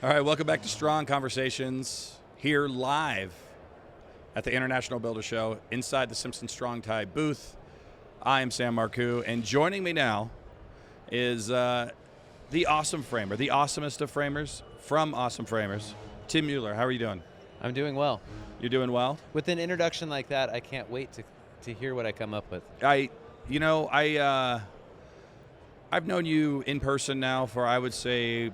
All right, welcome back to Strong Conversations, here live at the International Builder Show inside the Simpson Strong Tie booth. I am Sam Marcoux, and joining me now is the awesome framer, the awesomest of framers from Awesome Framers, Tim Uhler. How are you doing? I'm doing well. You're doing well? With an introduction like that, I can't wait to hear what I come up with. I've known you in person now for, I would say,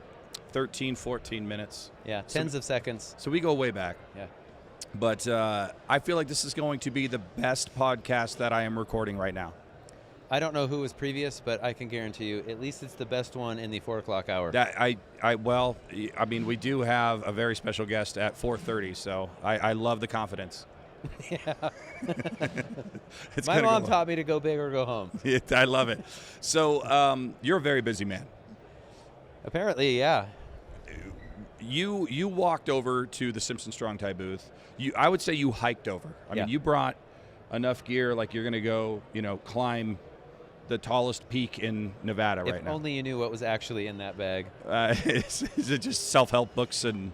13, 14 minutes. Yeah, tens of seconds. So we go way back. Yeah. But I feel like this is going to be the best podcast that I am recording right now. I don't know who was previous, but I can guarantee you, at least it's the best one in the 4 o'clock hour. We do have a very special guest at 4:30, so I love the confidence. Yeah. My mom taught me to go big or go home. I love it. So you're a very busy man. Apparently, yeah. You walked over to the Simpson Strong Tie booth. I would say you hiked over. I mean, you brought enough gear like you're going to go, climb the tallest peak in Nevada right now. If only you knew what was actually in that bag. Is it just self-help books and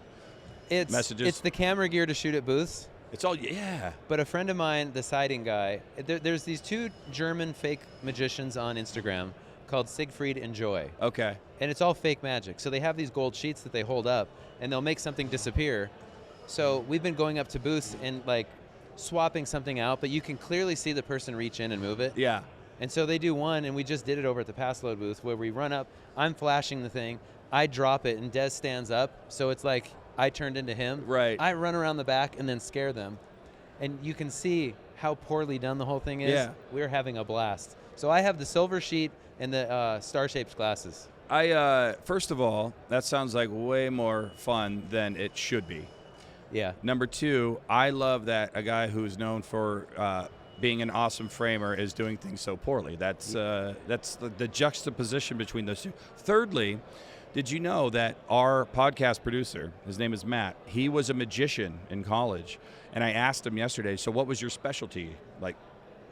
messages? It's the camera gear to shoot at booths. It's all, yeah. But a friend of mine, the sighting guy, there's these two German fake magicians on Instagram called Siegfried and Joy. Okay. And it's all fake magic. So they have these gold sheets that they hold up, and they'll make something disappear. So we've been going up to booths and swapping something out, but you can clearly see the person reach in and move it. Yeah. And so they do one, and we just did it over at the pass load booth where we run up, I'm flashing the thing, I drop it, and Des stands up. So it's like I turned into him. Right. I run around the back and then scare them. And you can see how poorly done the whole thing is. Yeah. We're having a blast. So I have the silver sheet and the star-shaped glasses. First of all, that sounds like way more fun than it should be. Yeah. Number two, I love that a guy who's known for being an awesome framer is doing things so poorly. That's the juxtaposition between those two. Thirdly, did you know that our podcast producer, his name is Matt, he was a magician in college, and I asked him yesterday, so what was your specialty? Like,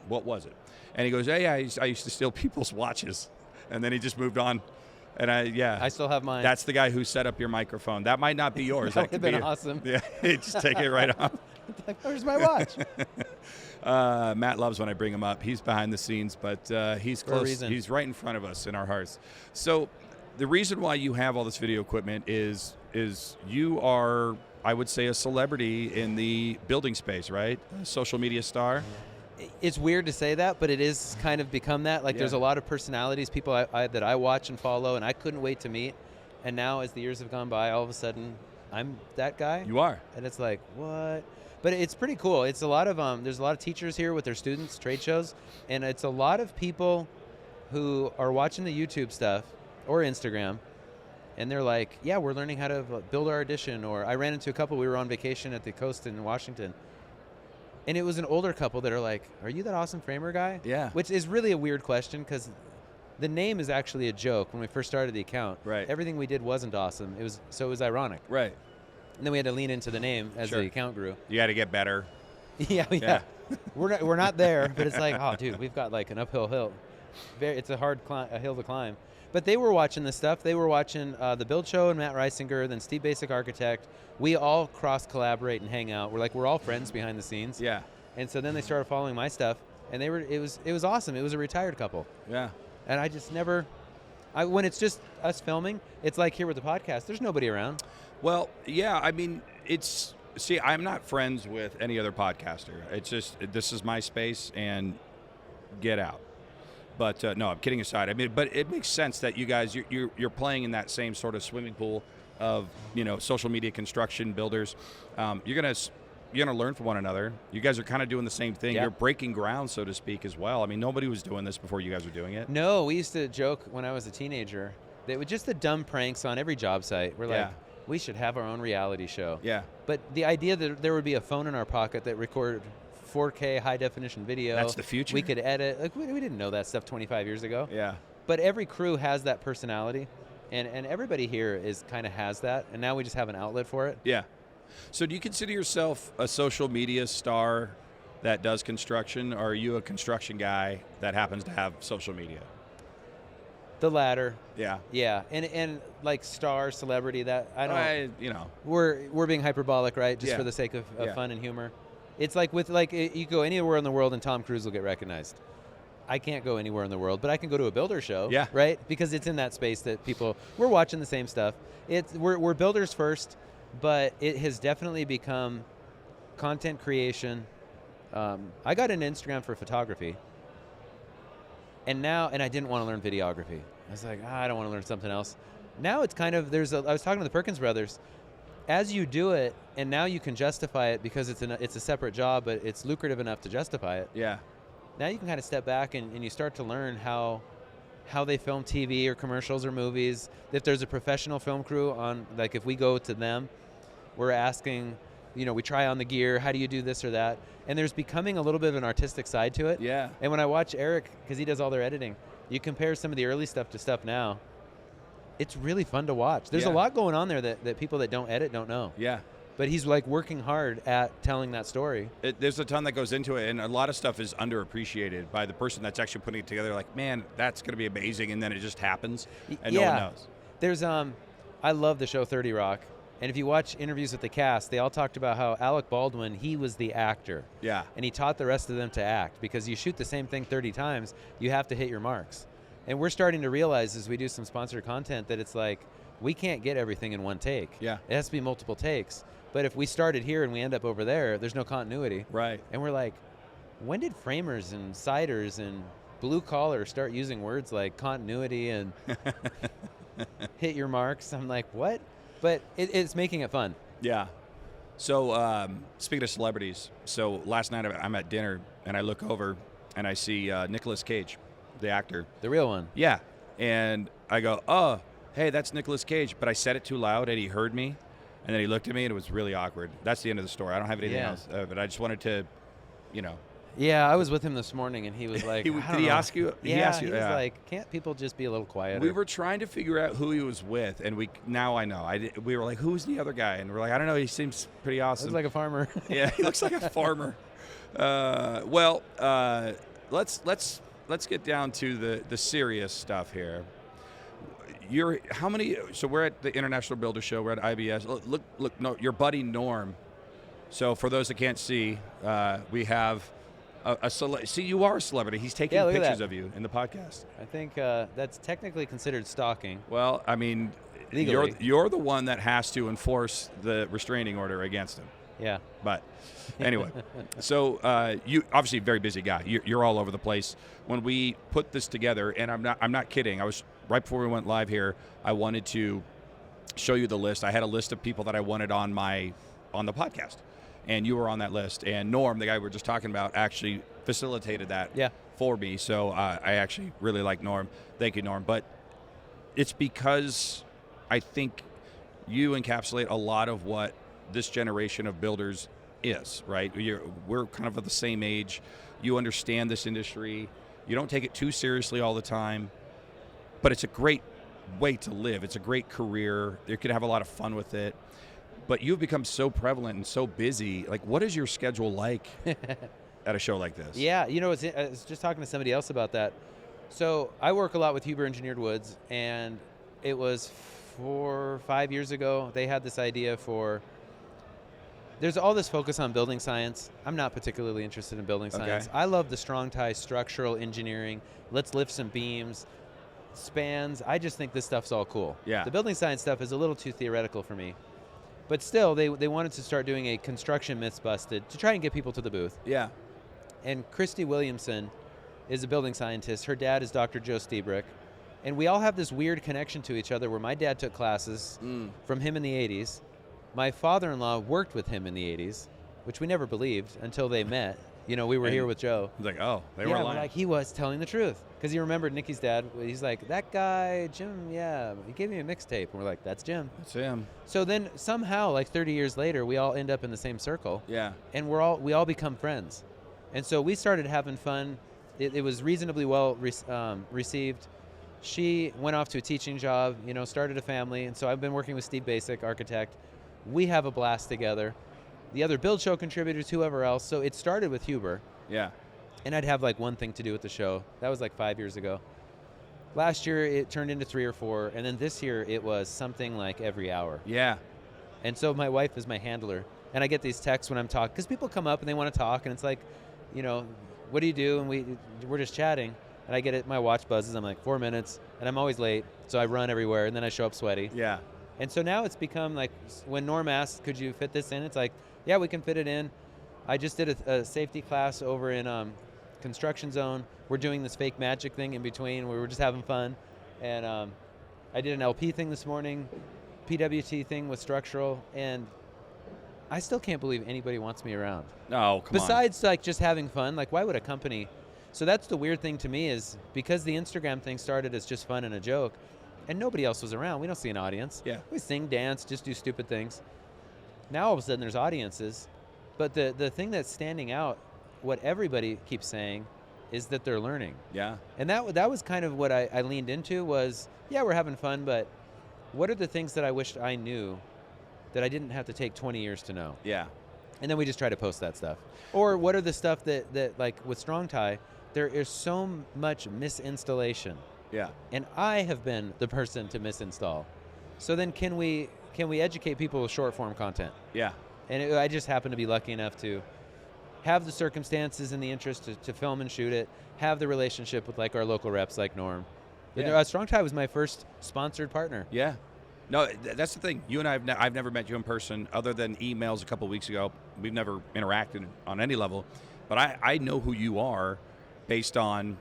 what was it? And he goes, hey, I used to steal people's watches. And then he just moved on. And I still have mine. That's the guy who set up your microphone. That might not be yours. That would have been awesome. Yeah, just take it right off. Where's my watch? Matt loves when I bring him up. He's behind the scenes, but he's close. For a reason. He's right in front of us in our hearts. So the reason why you have all this video equipment is you are, I would say, a celebrity in the building space, right? A social media star. It's weird to say that, but it is kind of become that. There's a lot of personalities, people that I watch and follow, and I couldn't wait to meet. And now, as the years have gone by, all of a sudden, I'm that guy. You are. And it's like, what? But it's pretty cool. It's a lot of there's a lot of teachers here with their students, trade shows, and it's a lot of people who are watching the YouTube stuff or Instagram, and they're like, yeah, we're learning how to build our edition. Or I ran into a couple. We were on vacation at the coast in Washington. And it was an older couple that are like, are you that awesome framer guy? Yeah. Which is really a weird question because the name is actually a joke when we first started the account. Right. Everything we did wasn't awesome. It was ironic. Right. And then we had to lean into the name as the account grew. You got to get better. Yeah. We're not there, but it's like, oh, dude, we've got an uphill hill. It's a hard hill to climb. But they were watching this stuff. They were watching the Build Show and Matt Reisinger, then Steve Basic Architect. We all cross-collaborate and hang out. We're all friends behind the scenes. Yeah. And so then they started following my stuff, and it was awesome. It was a retired couple. Yeah. And I just never, when it's just us filming, it's like here with the podcast. There's nobody around. Well, yeah. I mean, I'm not friends with any other podcaster. It's just this is my space, and get out. But no, I'm kidding aside. I mean, but it makes sense that you guys you're playing in that same sort of swimming pool of social media construction builders. You're gonna learn from one another. You guys are kind of doing the same thing. Yeah. You're breaking ground, so to speak, as well. I mean, nobody was doing this before you guys were doing it. No, we used to joke when I was a teenager. They were just the dumb pranks on every job site. We're like, we should have our own reality show. Yeah. But the idea that there would be a phone in our pocket that recorded 4K high-definition video. That's the future. We could edit. We didn't know that stuff 25 years ago. Yeah. But every crew has that personality, and everybody here kind of has that, and now we just have an outlet for it. Yeah. So do you consider yourself a social media star that does construction, or are you a construction guy that happens to have social media? The latter. Yeah. Yeah, and like star celebrity, that I don't. You know. We're being hyperbolic, right? Just Yeah. for the sake of Yeah. fun and humor. It's like with like you go anywhere in the world and Tom Cruise will get recognized. I can't go anywhere in the world, but I can go to a builder show. Yeah. Right? Because it's in that space that we're watching the same stuff. We're builders first, but it has definitely become content creation. I got into Instagram for photography. And I didn't want to learn videography. I was like, I don't want to learn something else. Now it's kind of, I was talking to the Perkins brothers. As you do it, and now you can justify it because it's a separate job, but it's lucrative enough to justify it. Yeah. Now you can kind of step back and you start to learn how they film TV or commercials or movies. If there's a professional film crew on, like if we go to them, we're asking, we try on the gear, how do you do this or that? And there's becoming a little bit of an artistic side to it. Yeah. And when I watch Eric, because he does all their editing, you compare some of the early stuff to stuff now, it's really fun to watch. There's a lot going on there that people that don't edit don't know. Yeah. But he's like working hard at telling that story. There's a ton that goes into it, and a lot of stuff is underappreciated by the person that's actually putting it together. Like, man, that's going to be amazing, and then it just happens, and no one knows. There's I love the show 30 Rock, and if you watch interviews with the cast, they all talked about how Alec Baldwin, he was the actor. Yeah. And he taught the rest of them to act, because you shoot the same thing 30 times, you have to hit your marks. And we're starting to realize as we do some sponsored content that it's like, we can't get everything in one take. Yeah. It has to be multiple takes. But if we started here and we end up over there, there's no continuity. Right. And we're like, when did framers and siders and blue collar start using words like continuity and hit your marks? I'm like, what? But it's making it fun. Yeah. So speaking of celebrities, so last night I'm at dinner and I look over and I see Nicolas Cage, the actor. The real one. Yeah. And I go, oh, hey, that's Nicolas Cage. But I said it too loud and he heard me. And then he looked at me and it was really awkward. That's the end of the story. I don't have anything else. But I just wanted to, Yeah, I was with him this morning and he was like, did he ask you? Yeah, he asked you. He was like, can't people just be a little quieter? We were trying to figure out who he was with, and now I know. We were like, who's the other guy? And we're like, I don't know. He seems pretty awesome. Looks like a farmer. Yeah, he looks like a farmer. Let's get down to the serious stuff here. So we're at the International Builder Show. We're at IBS. Look. No, your buddy Norm. So for those that can't see, we have see, you are a celebrity. He's taking pictures of you in the podcast. I think that's technically considered stalking. Well, I mean, legally. You're the one that has to enforce the restraining order against him. Yeah. But anyway, so you obviously a very busy guy. You're all over the place. When we put this together, and I'm not kidding. I was right before we went live here. I wanted to show you the list. I had a list of people that I wanted on the podcast, and you were on that list. And Norm, the guy we were just talking about, actually facilitated that for me. So I actually really like Norm. Thank you, Norm. But it's because I think you encapsulate a lot of what this generation of builders is, right? We're kind of the same age. You understand this industry. You don't take it too seriously all the time, but it's a great way to live. It's a great career. You can have a lot of fun with it. But you've become so prevalent and so busy. Like, what is your schedule like at a show like this? Yeah, I was just talking to somebody else about that. So I work a lot with Huber Engineered Woods, and it was 4 or 5 years ago, they had this idea there's all this focus on building science. I'm not particularly interested in building science. I love the strong tie structural engineering. Let's lift some beams, spans. I just think this stuff's all cool. Yeah. The building science stuff is a little too theoretical for me. But still, they wanted to start doing a construction myths busted to try and get people to the booth. Yeah. And Christy Williamson is a building scientist. Her dad is Dr. Joe Stiebrick. And we all have this weird connection to each other where my dad took classes from him in the 80s. My father-in-law worked with him in the 80s, which we never believed until they met. We were here with Joe. He's like, oh, they were lying. Like, he was telling the truth. Because he remembered Nikki's dad. He's like, that guy, Jim, yeah, he gave me a mixtape. And we're like, that's Jim. That's him. So then somehow, like 30 years later, we all end up in the same circle. Yeah. And we all become friends. And so we started having fun. It was reasonably well received. She went off to a teaching job, started a family. And so I've been working with Steve Basic, architect. We have a blast together. The other Build Show contributors, whoever else. So it started with Huber. Yeah. And I'd have like one thing to do with the show. That was like 5 years ago. Last year it turned into 3 or 4, and then this year it was something like every hour. Yeah. And so my wife is my handler, and I get these texts when I'm talking, because people come up and they want to talk, and it's like, you know, what do you do? And we're just chatting, and I get it. My watch buzzes. I'm like 4 minutes, and I'm always late, so I run everywhere, and then I show up sweaty. Yeah. And so now it's become like, when Norm asks, could you fit this in? It's like, yeah, we can fit it in. I just did a safety class over in construction zone. We're doing this fake magic thing in between where we're just having fun. And I did an LP thing this morning, PWT thing with structural, and I still can't believe anybody wants me around. No, come on. Besides like just having fun, like why would a company? So that's the weird thing to me, is because the Instagram thing started as just fun and a joke, and nobody else was around. We don't see an audience. Yeah. We sing, dance, just do stupid things. Now all of a sudden there's audiences. But the thing that's standing out, what everybody keeps saying, is that they're learning. Yeah. And that was kind of what I leaned into was, yeah, we're having fun, but what are the things that I wished I knew that I didn't have to take 20 years to know? Yeah. And then we just try to post that stuff. Or what are the stuff that like with Strong Tie, there is so much misinstallation. Yeah. And I have been the person to misinstall. So then can we educate people with short form content? Yeah. And I just happen to be lucky enough to have the circumstances and the interest to film and shoot it, have the relationship with like our local reps like Norm. Yeah. Strong Tie was my first sponsored partner. Yeah. No, that's the thing. You and I've never met you in person other than emails a couple weeks ago. We've never interacted on any level. But I know who you are based on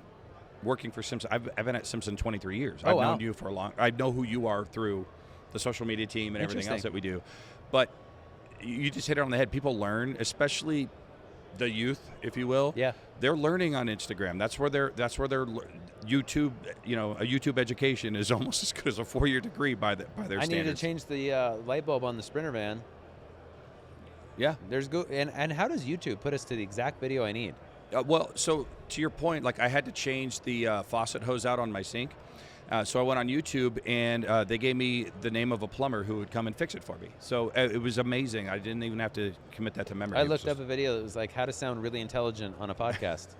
working for Simpson. I've been at Simpson 23 years. Oh, I've wow. known you for a long. I know who you are through the social media team and everything else that we do. But you just hit it on the head. People learn, especially the youth, if you will. Yeah. They're learning on Instagram. That's where their YouTube, a YouTube education is almost as good as a 4-year degree by their I standards. needed to change the light bulb on the Sprinter van. Yeah. And how does YouTube put us to the exact video I need? Well, so to your point, like I had to change the faucet hose out on my sink. So I went on YouTube, and they gave me the name of a plumber who would come and fix it for me. So it was amazing. I didn't even have to commit that to memory. I looked up a video that was like how to sound really intelligent on a podcast.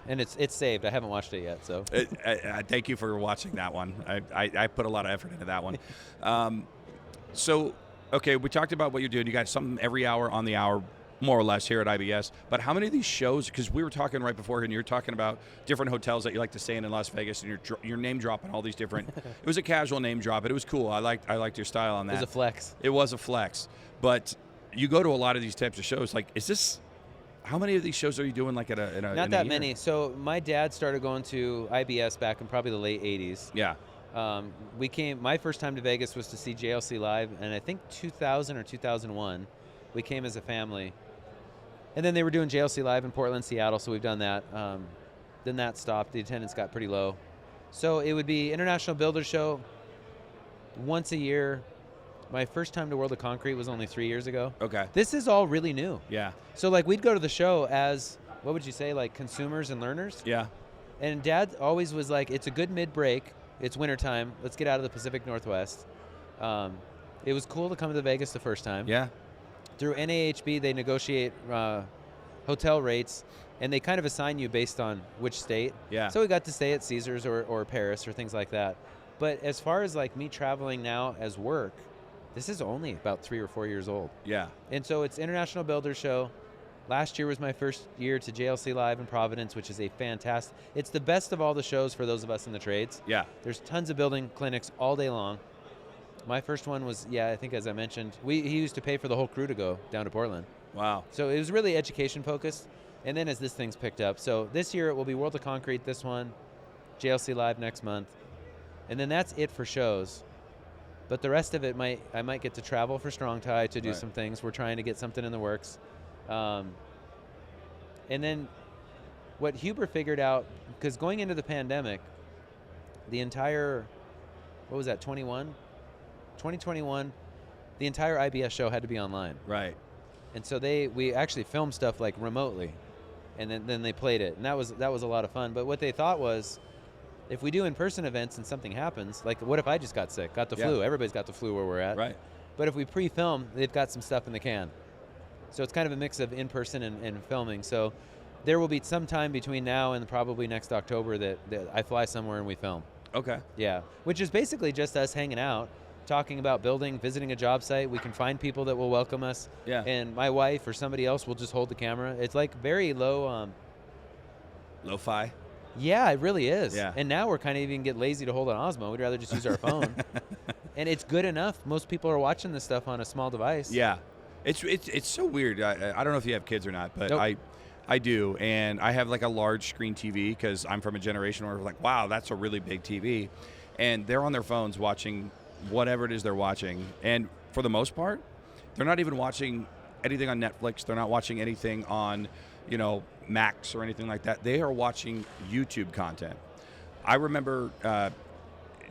And it's saved. I haven't watched it yet, so. I thank you for watching that one. I put a lot of effort into that one. So, okay, we talked about what you're doing. You got something every hour on the hour, more or less, here at IBS. But how many of these shows, because we were talking right before, and you're talking about different hotels that you like to stay in Las Vegas, and you're name dropping all these different. It was a casual name drop, but it was cool. I liked your style on that. It was a flex. It was a flex. But you go to a lot of these types of shows. Like, is this, how many of these shows are you doing like in a Not that many. So my dad started going to IBS back in probably the late 80s. Yeah. My first time to Vegas was to see JLC live, and I think 2000 or 2001, we came as a family. And then they were doing JLC live in Portland, Seattle, so we've done that. Then that stopped. The attendance got pretty low. So it would be International Builder Show once a year. My first time to World of Concrete was only 3 years ago. Okay. This is all really new. Yeah. So like we'd go to the show as, what would you say, like consumers and learners? Yeah. And Dad always was like, it's a good mid-break. It's wintertime. Let's get out of the Pacific Northwest. It was cool to come to Vegas the first time. Yeah. Through NAHB, they negotiate hotel rates, and they kind of assign you based on which state. Yeah. So we got to stay at Caesars or Paris or things like that. But as far as like me traveling now as work, this is only about 3 or 4 years old. Yeah. And so it's International Builder Show. Last year was my first year to JLC Live in Providence, which is a fantastic, it's the best of all the shows for those of us in the trades. Yeah. There's tons of building clinics all day long. My first one was, I think as I mentioned, he used to pay for the whole crew to go down to Portland. Wow. So it was really education focused. And then as this thing's picked up, so this year it will be World of Concrete, this one, JLC Live next month. And then that's it for shows. But the rest of it, I might get to travel for Strong Tie to do some things. We're trying to get something in the works. And then what Huber figured out, because going into the pandemic, the entire, 2021, the entire IBS show had to be online. Right. And so we actually filmed stuff like remotely, and then they played it, and that was a lot of fun. But what they thought was, if we do in-person events and something happens, like what if I just got sick, got the flu? Everybody's got the flu where we're at. Right. But if we pre-film, they've got some stuff in the can. So it's kind of a mix of in-person and filming. So there will be some time between now and probably next October that I fly somewhere and we film. Okay. Yeah, which is basically just us hanging out, talking about building, visiting a job site. We can find people that will welcome us. Yeah. And my wife or somebody else will just hold the camera. It's like very low. Lo-fi. Yeah, it really is. Yeah. And now we're kind of even get lazy to hold an Osmo. We'd rather just use our phone. And it's good enough. Most people are watching this stuff on a small device. Yeah. It's so weird. I don't know if you have kids or not, but Nope. I do, and I have like a large screen TV because I'm from a generation where we're like, wow, that's a really big TV, and they're on their phones watching whatever it is they're watching, and for the most part, they're not even watching anything on Netflix. They're not watching anything on, Max or anything like that. They are watching YouTube content. I remember,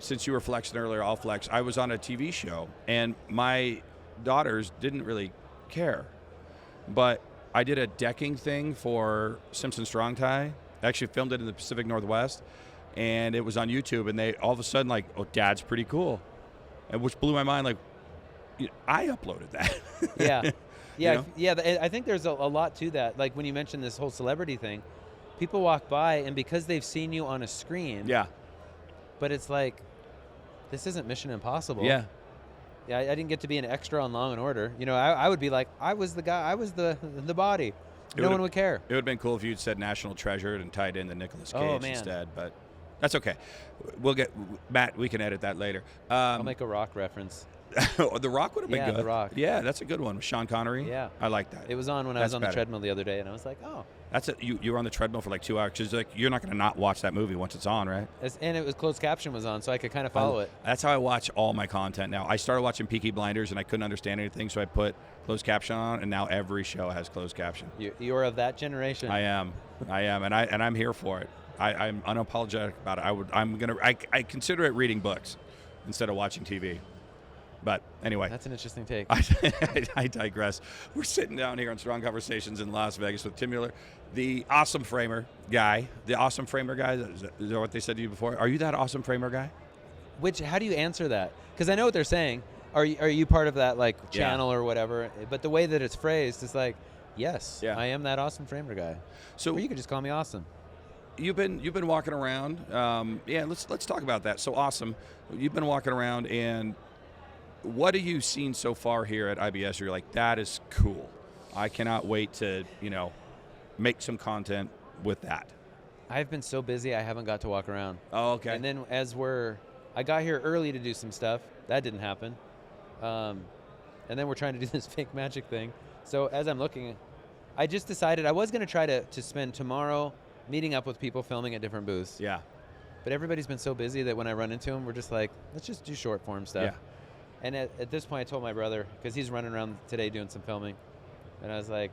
since you were flexing earlier, I'll flex. I was on a TV show, and my daughters didn't really care, but I did a decking thing for Simpson Strong Tie. I actually filmed it in the Pacific Northwest, and it was on YouTube, and they all of a sudden like, oh, Dad's pretty cool, and which blew my mind. Like, I uploaded that. Yeah. Yeah. You know? Yeah. I think there's a lot to that. Like when you mentioned this whole celebrity thing, people walk by, and because they've seen you on a screen, Yeah. but it's like, this isn't Mission Impossible. Yeah. Yeah, I didn't get to be an extra on Law and Order. I would be like, I was the guy, I was the body. No one would care. It would have been cool if you'd said National Treasure and tied in the Nicolas Cage Oh, man. instead, but that's okay. We'll get Matt. We can edit that later. I'll make a Rock reference. The Rock would have been Yeah, good. The Rock. Yeah, that's a good one. With Sean Connery. Yeah. I like that. It was on when I was That's on better. the treadmill the other day, and I was like, oh. That's it. You were on the treadmill for like 2 hours. 'Cause like you're not going to not watch that movie once it's on, right? And it was closed caption was on, so I could kind of follow it. That's how I watch all my content now. I started watching Peaky Blinders and I couldn't understand anything, so I put closed caption on, and now every show has closed caption. You're of that generation. I am, and I'm here for it. I'm unapologetic about it. I consider it reading books instead of watching TV. But anyway, That's an interesting take. I digress. We're sitting down here on Strong Conversations in Las Vegas with Tim Mueller, the awesome framer guy. The awesome framer guy. Is that what they said to you before? Are you that awesome framer guy? How do you answer that? Because I know what they're saying. Are you part of that like channel or whatever? But the way that it's phrased is like, yes, Yeah. I am that awesome framer guy. So Or you could just call me awesome. you've been walking around. Let's talk about that. So awesome. You've been walking around, and what have you seen so far here at IBS? You're like, that is cool. I cannot wait to make some content with that. I've been so busy I haven't got to walk around. Oh, okay. And then I got here early to do some stuff. That didn't happen. And then we're trying to do this fake magic thing. So as I'm looking, I just decided I was going to try to spend tomorrow meeting up with people filming at different booths. Yeah. But everybody's been so busy that when I run into them, we're just like, let's just do short form stuff. Yeah. And at this point, I told my brother, because he's running around today doing some filming, and I was like,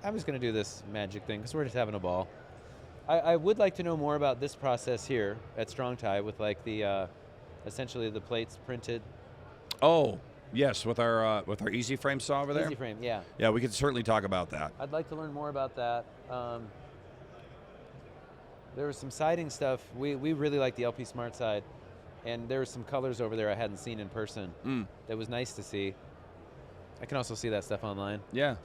I'm just going to do this magic thing because we're just having a ball. I would like to know more about this process here at Strong Tie with like the essentially the plates printed. Oh, yes, with our Easy Frame saw over there. Easy frame, yeah. Yeah, we could certainly talk about that. I'd like to learn more about that. There was some siding stuff. We really like the LP Smart side, and there were some colors over there I hadn't seen in person. That was nice to see. I can also see that stuff online. Yeah.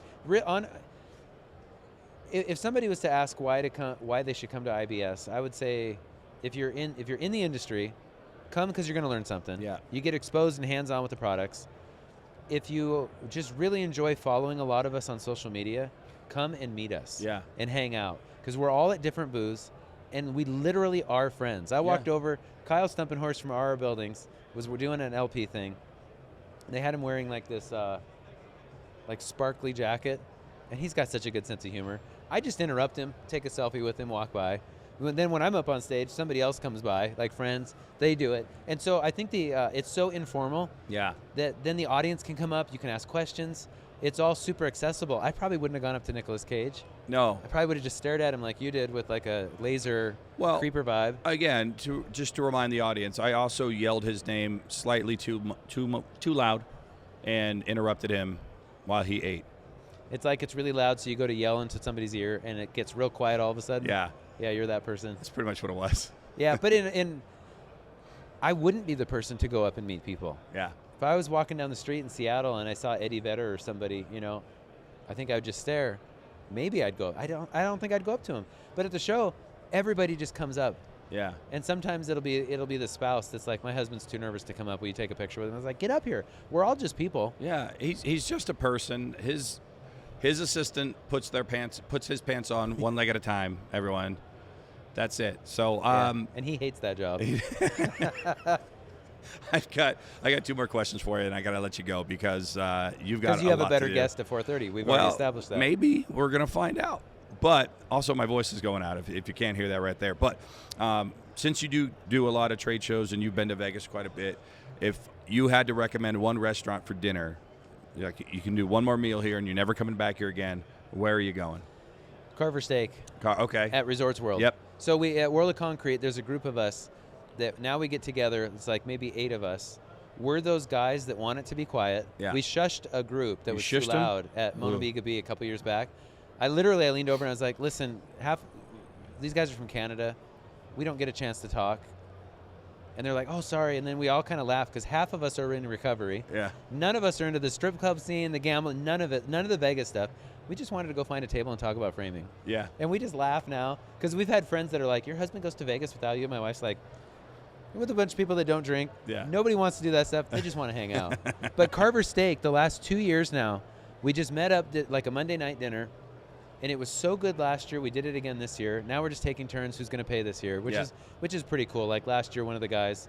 If somebody was to ask why they should come to IBS, I would say, if you're in the industry, come because you're going to learn something. Yeah. You get exposed and hands-on with the products. If you just really enjoy following a lot of us on social media, come and meet us. Yeah. And hang out because we're all at different booths, and we literally are friends. I walked over. Kyle Stumpenhorst from RR Buildings we're doing an LP thing. They had him wearing like this like sparkly jacket, and he's got such a good sense of humor. I just interrupt him, take a selfie with him, walk by. Then when I'm up on stage, somebody else comes by, like friends, they do it. And so I think it's so informal Yeah. that then the audience can come up, you can ask questions. It's all super accessible. I probably wouldn't have gone up to Nicolas Cage. No. I probably would have just stared at him like you did with like a laser creeper vibe. Again, just to remind the audience, I also yelled his name slightly too loud and interrupted him while he ate. It's like it's really loud, so you go to yell into somebody's ear, and it gets real quiet all of a sudden. Yeah. Yeah, you're that person. That's pretty much what it was. Yeah, but I wouldn't be the person to go up and meet people. Yeah. If I was walking down the street in Seattle and I saw Eddie Vedder or somebody, I think I would just stare. Maybe I'd go. I don't think I'd go up to him. But at the show, everybody just comes up Yeah. And sometimes it'll be the spouse that's like, my husband's too nervous to come up. Will you take a picture with him? I was like, get up here. We're all just people. Yeah, he's just a person. His assistant puts his pants on one leg at a time. Everyone, that's it. So And he hates that job. I got 2 more questions for you, and I got to let you go because you've got. Because you have a lot better to do. guest at 4:30. We've already established that. Maybe we're gonna find out. But also, my voice is going out if you can't hear that right there. But since you do a lot of trade shows and you've been to Vegas quite a bit, if you had to recommend one restaurant for dinner, like you can do one more meal here and you're never coming back here again, where are you going? Carver Steak. Okay. At Resorts World. Yep. So we at World of Concrete, there's a group of us that now we get together. It's like maybe 8 of us. We're those guys that want it to be quiet. Yeah. We shushed a group that You was too shushed them? loud at Mona Beach a couple years back. I leaned over and I was like, listen, these guys are from Canada. We don't get a chance to talk. And they're like, oh, sorry. And then we all kind of laugh because half of us are in recovery. Yeah. None of us are into the strip club scene, the gambling, none of it, none of the Vegas stuff. We just wanted to go find a table and talk about framing. Yeah. And we just laugh now because we've had friends that are like, your husband goes to Vegas without you. My wife's like, with a bunch of people that don't drink. Yeah. Nobody wants to do that stuff. They just want to hang out. But Carver Steak, the last 2 years now, we just met up, did like a Monday night dinner. And it was so good last year. We did it again this year. Now we're just taking turns who's going to pay this year, which is pretty cool. Like last year, one of the guys,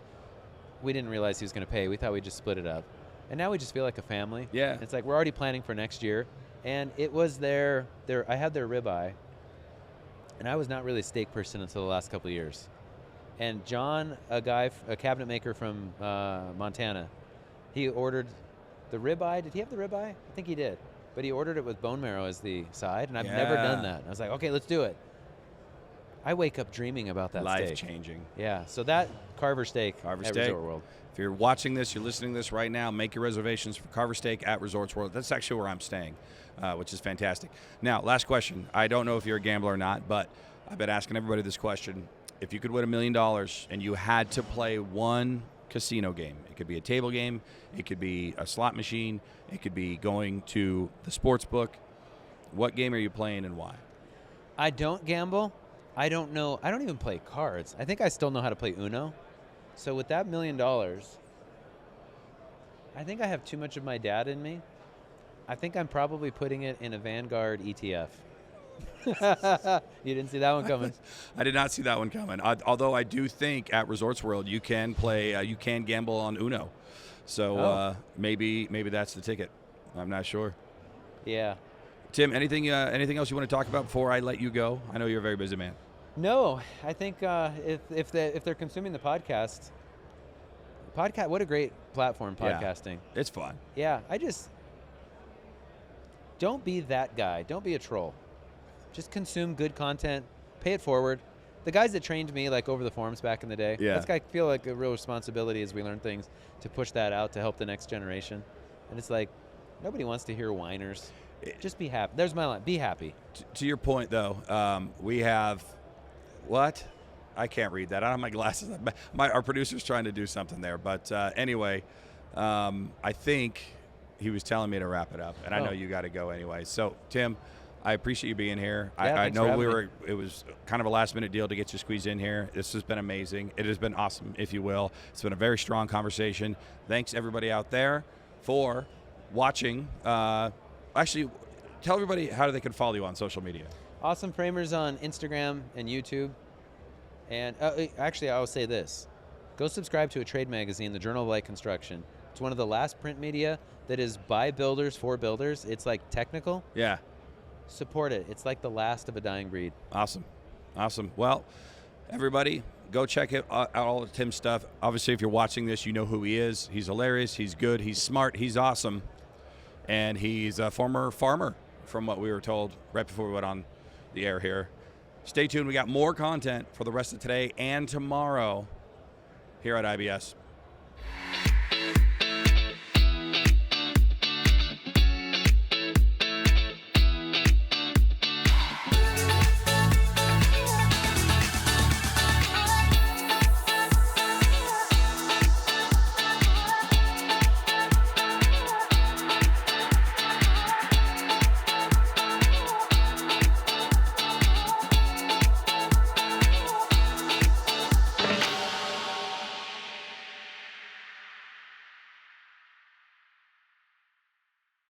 we didn't realize he was going to pay. We thought we'd just split it up. And now we just feel like a family. Yeah. It's like we're already planning for next year. And it was I had their ribeye. And I was not really a steak person until the last couple of years. And John, a cabinet maker from Montana, he ordered the ribeye. Did he have the ribeye? I think he did. But he ordered it with bone marrow as the side, and I've never done that. I was like, okay, let's do it. I wake up dreaming about that steak. Life-changing. Yeah, so that Carver Steak at Resort World. If you're watching this, you're listening to this right now, make your reservations for Carver Steak at Resorts World. That's actually where I'm staying, which is fantastic. Now, last question. I don't know if you're a gambler or not, but I've been asking everybody this question. If you could win $1 million and you had to play one casino game, it could be a table game, it could be a slot machine, it could be going to the sports book. What game are you playing and why? I don't gamble. I don't know. I don't even play cards. I think I still know how to play Uno. So with that $1 million, I think I have too much of my dad in me. I think I'm probably putting it in a Vanguard ETF. You didn't see that one coming. I did not see that one coming. Although I do think at Resorts World you can play, you can gamble on Uno. So maybe that's the ticket. I'm not sure. Yeah. Tim, anything else you want to talk about before I let you go? I know you're a very busy man. No, I think if they're consuming the podcast, what a great platform, podcasting. Yeah, it's fun. Yeah, don't be that guy. Don't be a troll. Just consume good content. Pay it forward. The guys that trained me, like over the forums back in the day, I feel like a real responsibility as we learn things to push that out to help the next generation. And it's like, nobody wants to hear whiners. Just be happy. There's my line. Be happy. To your point, though, we have what? I can't read that. I don't have my glasses. Our producer's trying to do something there. But anyway, I think he was telling me to wrap it up. And I know you got to go anyway. So, Tim, I appreciate you being here. I know it was kind of a last-minute deal to get you squeezed in here. This has been amazing. It has been awesome, if you will. It's been a very strong conversation. Thanks, everybody out there, for watching. Actually, tell everybody how they can follow you on social media. Awesome Framers on Instagram and YouTube. And actually, I will say this. Go subscribe to a trade magazine, the Journal of Light Construction. It's one of the last print media that is by builders for builders. It's like technical. Yeah. Support it. It's like the last of a dying breed. Awesome. Well, everybody, go check out all of Tim's stuff. Obviously, if you're watching this, you know who he is. He's hilarious. He's good. He's smart. He's awesome. And he's a former farmer, from what we were told right before we went on the air here. Stay tuned. We got more content for the rest of today and tomorrow here at IBS.